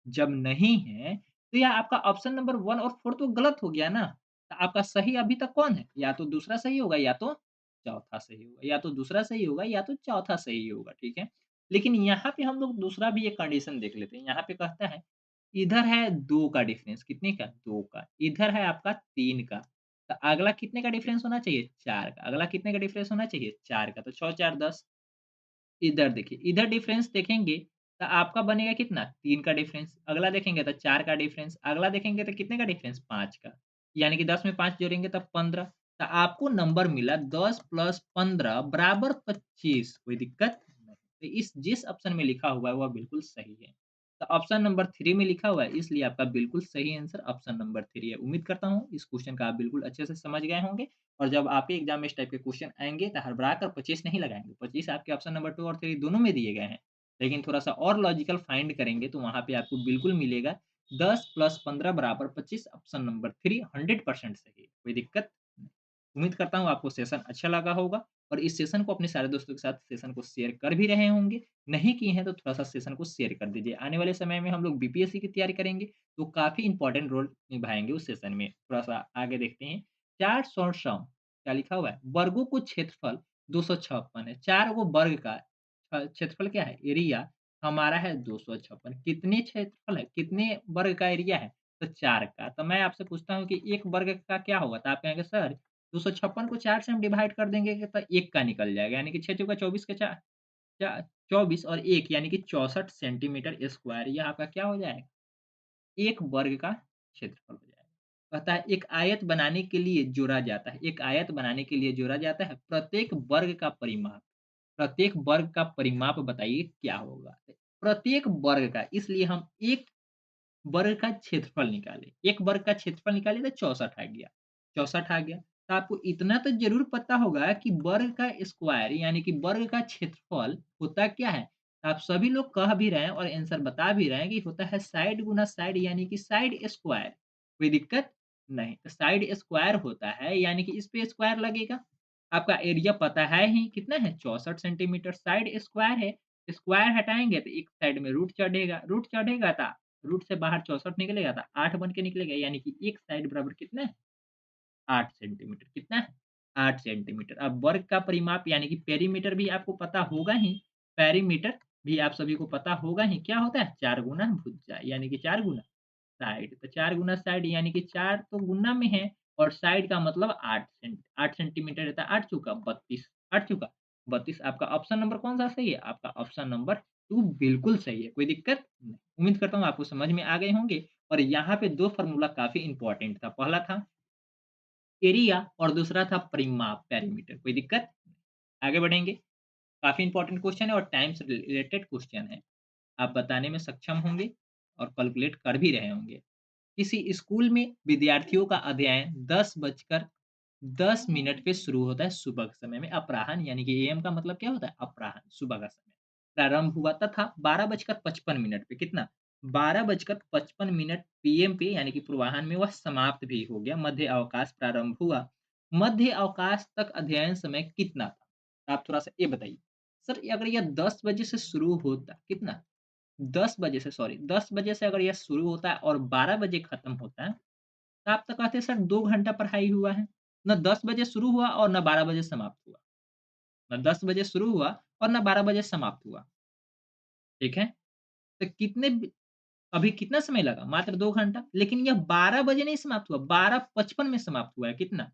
जब नहीं है, तो यह आपका ऑप्शन नंबर 1 और 4 तो गलत हो गया ना। तो आपका सही अभी तक कौन है? या तो दूसरा सही होगा या तो चौथा सही होगा, या तो दूसरा सही होगा या तो चौथा सही होगा, ठीक है? लेकिन यहाँ पे हम लोग दूसरा भी एक कंडीशन देख लेते हैं। यहाँ पे कहता है, इधर है 2 का डिफरेंस, कितने का? 2 का। इधर है आपका 3 का। तो अगला कितने का डिफरेंस होना चाहिए? 4 का। अगला कितने का डिफरेंस होना चाहिए? 4 का। तो 6 4 10 इधर देखिए, इधर डिफरेंस देखेंगे तो आपका बनेगा कितना? 3 का डिफरेंस, अगला देखेंगे तो 4 का डिफरेंस, अगला देखेंगे तो कितने का डिफरेंस? 5 का। यानी कि 10 में 5 जोड़ेंगे तब 15। तो आपको नंबर मिला 10 + 15 = 25 कोई दिक्कत नहीं। तो इस जिस ऑप्शन में लिखा हुआ है वह बिल्कुल सही है। तो ऑप्शन नंबर 3 में लिखा हुआ है इसलिए आपका बिल्कुल सही आंसर ऑप्शन नंबर 3 है। उम्मीद करता हूँ इस क्वेश्चन का आप बिल्कुल अच्छे से समझ गए होंगे। और जब आपके एग्ज़ाम में इस टाइप के क्वेश्चन आएँगे तो हड़बड़ा कर 25 नहीं लगाएँगे, 25 आपके ऑप्शन नंबर 2 और 3 दोनों में दिए गए हैं। लेकिन थोड़ा-सा और लॉजिकल फाइंड करेंगे तो वहाँ पे आपको बिल्कुल मिलेगा 10 + 15 = 25 ऑप्शन नंबर 3 100% सही है, कोई दिक्कत नहीं। उम्मीद करता हूँ आपको सेशन अच्छा लगा होगा और इस सेशन को अपने सारे दोस्तों के साथ सेशन को शेयर कर भी रहे होंगे। नहीं किए हैं तो थोड़ा-सा सेशन को शेयर कर दीजिए। आने वाले समय में हम लोग बीपीएससी की तैयारी करेंगे, तो काफ़ी इम्पोर्टेंट रोल निभाएँगे उस सेशन में। थोड़ा-सा आगे देखते हैं। 4 सौ सम क्या लिखा हुआ है? वर्गों को क्षेत्रफल 256 है। 4 गो वर्ग का क्षेत्रफल क्या है? एरिया हमारा है 256 कितने क्षेत्रफल है? कितने वर्ग का एरिया है? तो 4 का। तो मैं आपसे पूछता हूँ कि 1 वर्ग का क्या होगा? तो आप कहेंगे सर 256 को 4 से हम डिवाइड कर देंगे कि तो 1 का निकल जाएगा। यानी कि 6 चौका 24 के चा चा 24 और 1 यानी कि 64 सेंटीमीटर स्क्वायर यह आपका क्या हो जाएगा? 1 वर्ग का क्षेत्रफल हो जाएगा। कहता है एक आयत बनाने के लिए जोड़ा जाता है, एक आयत बनाने के लिए जोड़ा जाता है प्रत्येक वर्ग का परिमाप। प्रत्येक वर्ग का परिमाप बताइए क्या होगा? प्रत्येक वर्ग का इसलिए हम 1 वर्ग का क्षेत्रफल निकालें। 1 वर्ग का क्षेत्रफल निकालें तो 64 आ गया, 64 आ गया। तो आपको इतना तो ज़रूर पता होगा कि वर्ग का स्क्वायर यानी कि वर्ग का क्षेत्रफल होता क्या है? आप सभी लोग कह भी रहे हैं और आंसर बता भी रहे हैं कि होता है साइड गुना साइड यानी कि साइड स्क्वायर। कोई दिक्कत नहीं। तो साइड स्क्वायर होता है यानी कि इस पे स्क्वायर लगेगा। आपका एरिया पता है ही कितना है 64 सेंटीमीटर साइड स्क्वायर है। स्क्वायर हटाएँगे तो एक साइड में रूट चढ़ेगा तो रूट से बाहर 64 निकलेगा तो 8 बन के निकलेगा यानी कि एक साइड बराबर कितना है? 8 सेंटीमीटर कितना है? 8 सेंटीमीटर। अब वर्ग का परिमाप यानी कि पेरीमीटर भी आपको पता होगा ही, पेरीमीटर भी आप सभी को पता होगा ही। क्या होता है? 4 गुना भुजा यानी कि 4 गुना साइड। तो 4 गुना साइड यानी कि 4 तो गुना में है और साइड का मतलब 8 सेंटीमीटर रहता है 8 चौका 32 8 चौका 32 आपका ऑप्शन नंबर कौन-सा सही है? आपका ऑप्शन नंबर 2 बिल्कुल सही है, कोई दिक्कत नहीं। उम्मीद करता हूँ आपको समझ में आ गए होंगे और यहाँ पे 2 फ़ॉर्मूला काफ़ी इम्पोर्टेंट था। पहला था एरिया और दूसरा था परिमाप पेरीमीटर, कोई दिक्कत? आगे बढ़ेंगे। काफ़ी इम्पोर्टेंट क्वेश्चन है और टाइम से रिलेटेड क्वेश्चन है। आप बताने में सक्षम होंगे और कैलकुलेट कर भी रहे होंगे। किसी स्कूल में विद्यार्थियों का अध्ययन 10 बजकर 10 मिनट पे शुरू होता है सुबह के समय में अपराह्न यानी कि एएम का मतलब क्या होता है? अपराह्न, सुबह का समय। प्रारंभ हुआ तथा 12 बजकर 55 मिनट पे कितना? 12 बजकर 55 मिनट पीएम पे यानी कि पूर्वाह्न में वह समाप्त भी हो गया। मध्य अवकाश प्रारंभ हुआ। मध्य अवकाश तक अध्ययन समय कितना था? आप थोड़ा-सा ये बताइए। सर ये अगर ये 10 बजे से शुरू होता कितना? 10 बजे से सॉरी 10 बजे से अगर ये शुरू होता है और 12 बजे खत्म होता है, तो आप तो कहते हैं सर 2 घंटा पढ़ाई हुआ है। ना 10 बजे शुरू हुआ और ना 12 बजे समाप्त हुआ। ना 10 बजे शुरू हुआ और ना 12 बजे समाप्त हुआ, ठीक है? तो कितने ब अभी कितना समय लगा? मात्र 2 घंटा। लेकिन यह 12 बजे नहीं समाप्त हुआ, 12:55 में समाप्त हुआ है। कितना?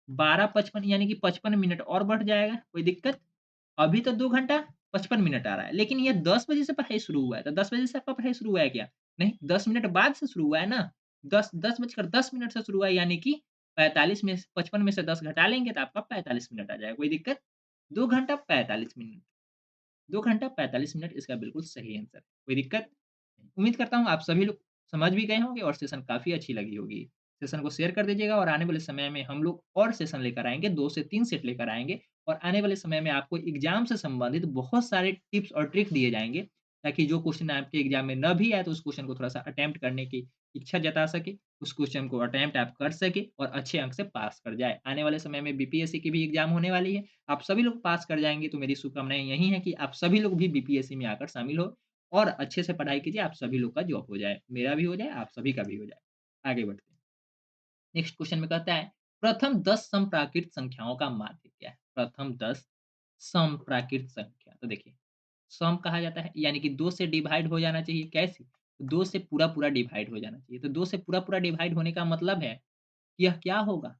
12:55 यानी कि 55 मिनट और बढ़ जाएगा, कोई दिक्कत? अभी तो 2 घंटा 55 मिनट आ रहा है, लेकिन ये 10 बजे से पढ़ाई शुरू हुआ है, तो 10 बजे से आपका पढ़ाई शुरू हुआ है क्या? नहीं, 10 मिनट बाद से शुरू हुआ है ना। 10 बजकर 10 मिनट से शुरू हुआ है, यानी कि 45 में से 55 में से 10 घटा लेंगे तो आपका 45 मिनट आ जाएगा, कोई दिक्कत? 2 घंटा 45 मिनट। 2 घंटा 45 मिनट इसका बिल्कुल सही आंसर है। कोई दिक्कत? उम्मीद करता हूँ आप सभी लोग समझ भी गए होंगे और सेशन काफ़ी अच्छी लगी होगी। सेशन को शेयर कर दीजिएगा और आने वाले समय में हम लोग और सेशन लेकर आएँगे, 2 से 3 सेट लेकर आएँगे और आने वाले समय में आपको एग्ज़ाम से संबंधित बहुत सारे टिप्स और ट्रिक दिए जाएँगे, ताकि जो क्वेश्चन आपके एग्ज़ाम में न भी आए तो उस क्वेश्चन को थोड़ा-सा अटेम्प्ट करने की इच्छा जता सकें, उस क्वेश्चन को अटेम्प्ट आप कर सकें और अच्छे अंक से पास कर जाएँ। आने वाले समय में बीपीएससी की भी एग्ज़ाम होने वाली है, आप सभी लोग पास कर जाएँगे तो मेरी शुभकामनाएँ यही हैं कि आप सभी लोग भी बीपीएससी में आकर शामिल हो और अच्छे से पढ़ाई कीजिए, आप सभी लोग का जॉब हो जाए। मेरा भी हो जाए, आप सभी का भी हो जाए। आगे बढ़ते हैं। नेक्स्ट क्वेश्चन में कहता है, प्रथम 10 समप्राकृत संख्याओं का माध्य क्या है? प्रथम 10 समप्राकृत संख्या। तो देखिए, सम कहा जाता है, यानी कि 2 से डिवाइड हो जाना चाहिए। कैसे? 2 से पूरा-पूरा डिवाइड हो जाना चाहिए। तो 2 से पूरा-पूरा डिवाइड होने का मतलब है, यह क्या होगा?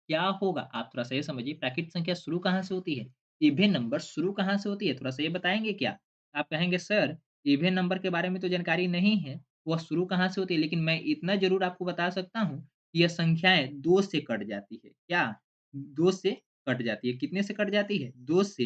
क्या होगा? आप थोड़ा-सा ये समझिए, प्राकृत संख्या शुरू कहाँ से होती है? इवेन नंबर शुरू कहाँ से होती है? थोड़ा-सा ये बताएँगे क्या? आप कहेंगे सर इवेन नंबर के बारे में तो जानकारी नहीं है, वह शुरू कहाँ से होती है? लेकिन मैं इतना ज़रूर आपको बता सकता हूँ, कि यह संख्याएँ 2 से कट जाती है। क्या? 2 से कट जाती है। कितने से कट जाती है? 2 से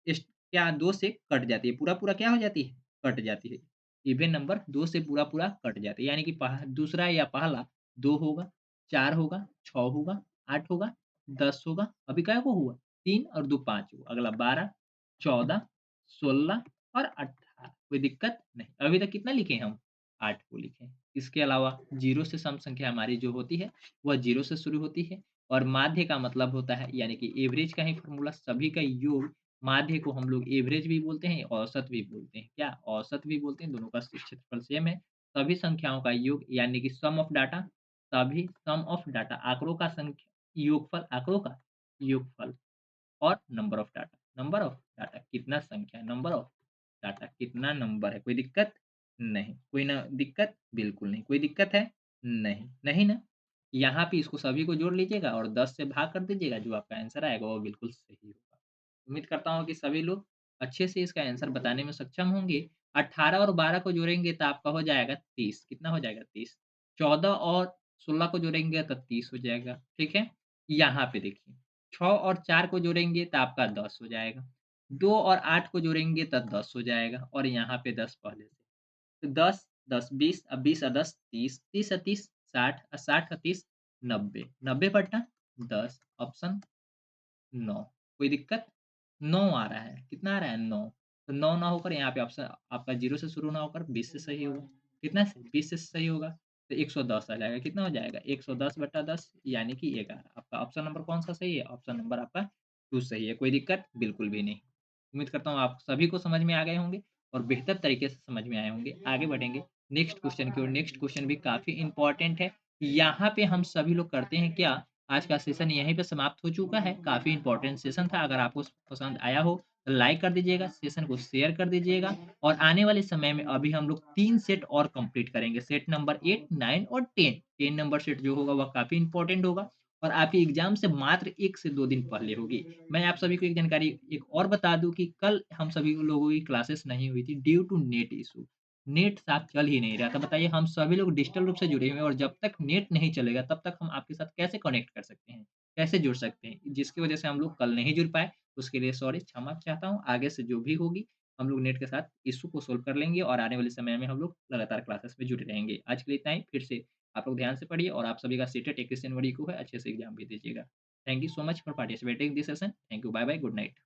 इस क्या 2 से कट जाती है। पूरा-पूरा क्या हो जाती है? कट जाती है। इवेन नंबर 2 से पूरा-पूरा कट जाती है। यानी कि दूसरा या पहला 2 होगा, 4 होगा, 6 होगा, 8 होगा, 10 होगा। अभी कै को हुआ? 3 और 2 5 हुआ। अगला 12, 14, 16 और 18। कोई दिक्कत नहीं। अभी तक कितना लिखे हम? 8 को लिखे। इसके अलावा 0 से सम संख्या हमारी जो होती है, वह 0 से शुरू होती है और माध्य का मतलब होता है, यानी कि एवरेज का ही फ़ॉर्मूला सभी का योग। माध्य को हम लोग एवरेज भी बोलते हैं, औसत भी बोलते हैं। क्या? औसत भी बोलते हैं, दोनों का क्षेत्रफल सेम है। सभी संख्याओं का योग यानी कि सम ऑफ डाटा आँकड़ों का योगफल, आँकड़ों का योगफल और नंबर ऑफ डाटा कितना संख्या है, नंबर ऑफ डाटा कितना नंबर है, कोई दिक्कत? नहीं। कोई ना दिक्कत? बिल्कुल नहीं। कोई दिक्कत है? नहीं। नहीं ना? यहाँ पे इसको सभी को जोड़ लीजिएगा और 10 से भाग कर दीजिएगा, जो आपका आंसर आएगा वो बिल्कुल सही होगा। उम्मीद करता हूँ कि सभी लोग अच्छे से इसका आंसर बताने में सक्षम होंगे। 18 और 12 को जोड़ेंगे तो आपका हो जाएगा 30। कितना हो जाएगा? 30। 14 और 16 को जोड़ेंगे तो 30 हो जाएगा, ठीक है? यहाँ पे देखिए, 6 और 4 को जोड़ेंगे तो आपका 10 हो जाएगा। 2 और 8 को जोड़ेंगे तो 10 हो जाएगा और यहाँ पे 10 पहले से। तो 10, 10, 20 अब 20 और 10 30, 30 और 30 60 और 60 और 30 90, 90 बटा 10 ऑप्शन 9। कोई दिक्कत? 9 आ रहा है। कितना आ रहा है? 9। तो 9 ना होकर यहाँ पे ऑप्शन आपका 0 से शुरू ना होकर 20 से सही होगा। कितना से? 20 से सही होगा। तो 110 आ जाएगा। कितना हो जाएगा? 110 बटा 10 यानी कि 11। आपका ऑप्शन नंबर कौन-सा सही है? ऑप्शन नंबर आपका 2 सही है। कोई दिक्कत? बिल्कुल भी नहीं। उम्मीद करता हूँ आप सभी को समझ में आ गए होंगे और बेहतर तरीके से समझ में आए होंगे। आगे बढ़ेंगे नेक्स्ट क्वेश्चन की ओर। नेक्स्ट क्वेश्चन भी काफ़ी इम्पोर्टेंट है। यहाँ पे हम सभी लोग करते हैं क्या, आज का सेशन यहीं पे समाप्त हो चुका है। काफ़ी इम्पोर्टेंट सेशन था। अगर आपको पसंद आया हो तो लाइक कर दीजिएगा, सेशन को शेयर कर दीजिएगा और आने वाले समय में अभी हम लोग 3 सेट और कंप्लीट करेंगे। सेट नंबर 8, 9 और 10। 10 नंबर सेट जो होगा वह काफ़ी इम्पोर्टेंट होगा और आपके एग्ज़ाम से मात्र 1 से 2 दिन पहले होगी। मैं आप सभी को एक जानकारी एक और बता दूँ कि कल हम सभी लोगों की क्लासेस नहीं हुई थी due to net issue. Net साथ चल ही नहीं रहा था। बताइए, हम सभी लोग डिजिटल रूप से जुड़े हुए हैं और जब तक नेट नहीं चलेगा तब तक हम आपके साथ कैसे कनेक्ट कर सकते हैं? कैसे जुड़ सकते हैं? जिसकी वजह से हम लोग कल नहीं जुड़ पाए, उसके लिए सॉरी, क्षमा चाहता हूँ। आगे से जो भी होगी हम लोग नेट के साथ इश्यू को सोल्व कर लेंगे और आने वाले समय में हम लोग लगातार क्लासेस में जुड़े रहेंगे। आज के लिए इतना ही। फिर से आप लोग ध्यान से पढ़िए और आप सभी का सीटेट 21 जनवरी को है, अच्छे से एग्ज़ाम भी दीजिएगा। Thank you so much for participating this session. Thank you. Bye bye. Good night.